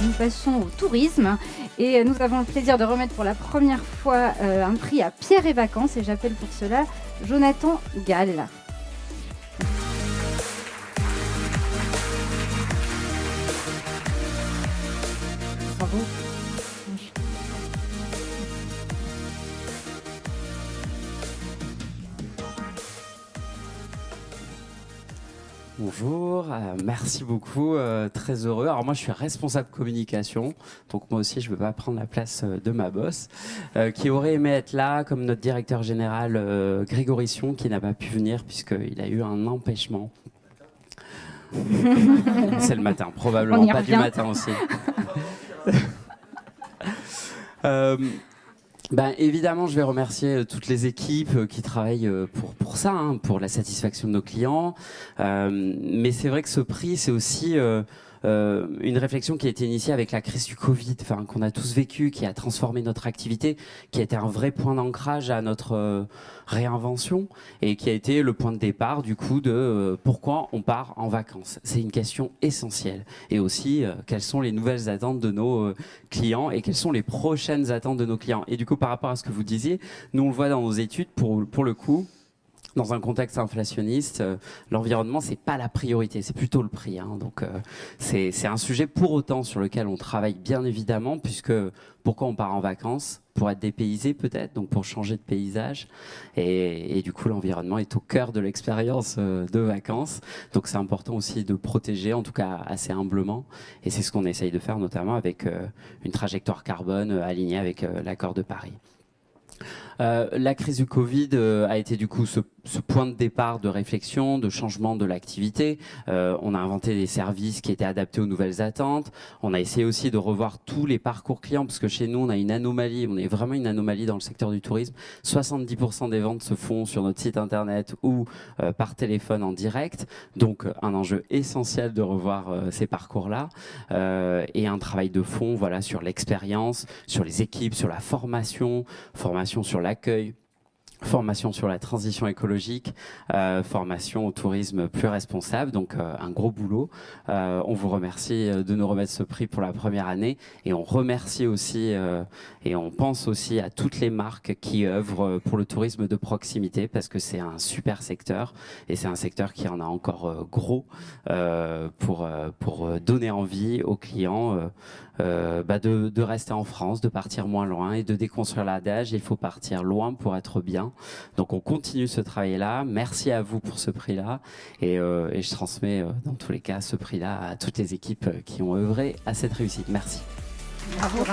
nous passons au tourisme et nous avons le plaisir de remettre pour la première fois un prix à Pierre et Vacances et j'appelle pour cela Jonathan Gall. Bravo. Bonjour, merci beaucoup, très heureux. Alors moi je suis responsable communication, donc moi aussi je ne veux pas prendre la place de ma boss, qui aurait aimé être là comme notre directeur général Grégory Sion, qui n'a pas pu venir puisqu'il a eu un empêchement. C'est le matin, probablement pas du matin aussi. Évidemment, je vais remercier toutes les équipes qui travaillent pour ça, hein, pour la satisfaction de nos clients. Mais c'est vrai que ce prix, c'est aussi une réflexion qui a été initiée avec la crise du Covid, qu'on a tous vécu, qui a transformé notre activité, qui a été un vrai point d'ancrage à notre réinvention et qui a été le point de départ du coup de pourquoi on part en vacances. C'est une question essentielle. Et aussi, quelles sont les nouvelles attentes de nos clients et quelles sont les prochaines attentes de nos clients. Et du coup, par rapport à ce que vous disiez, nous on le voit dans nos études, pour le coup, dans un contexte inflationniste, l'environnement, c'est pas la priorité, c'est plutôt le prix. Hein. Donc, c'est un sujet pour autant sur lequel on travaille bien évidemment, puisque pourquoi on part en vacances ? Pour être dépaysé peut-être, donc pour changer de paysage. Et du coup, l'environnement est au cœur de l'expérience de vacances. Donc, c'est important aussi de protéger, en tout cas assez humblement. Et c'est ce qu'on essaye de faire, notamment avec une trajectoire carbone alignée avec l'accord de Paris. La crise du Covid a été du coup ce point de départ de réflexion, de changement de l'activité. On a inventé des services qui étaient adaptés aux nouvelles attentes. On a essayé aussi de revoir tous les parcours clients parce que chez nous, on a une anomalie, on est vraiment une anomalie dans le secteur du tourisme. 70% des ventes se font sur notre site internet ou par téléphone en direct. Donc, un enjeu essentiel de revoir ces parcours-là et un travail de fond voilà, sur l'expérience, sur les équipes, sur la formation sur l'accueil, formation sur la transition écologique, formation au tourisme plus responsable, donc un gros boulot. On vous remercie de nous remettre ce prix pour la première année et on remercie aussi et on pense aussi à toutes les marques qui œuvrent pour le tourisme de proximité parce que c'est un super secteur et c'est un secteur qui en a encore gros pour donner envie aux clients de rester en France, de partir moins loin et de déconstruire l'adage, il faut partir loin pour être bien. Donc on continue ce travail-là. Merci à vous pour ce prix-là et je transmets dans tous les cas ce prix-là à toutes les équipes qui ont œuvré à cette réussite. Merci. Bravo.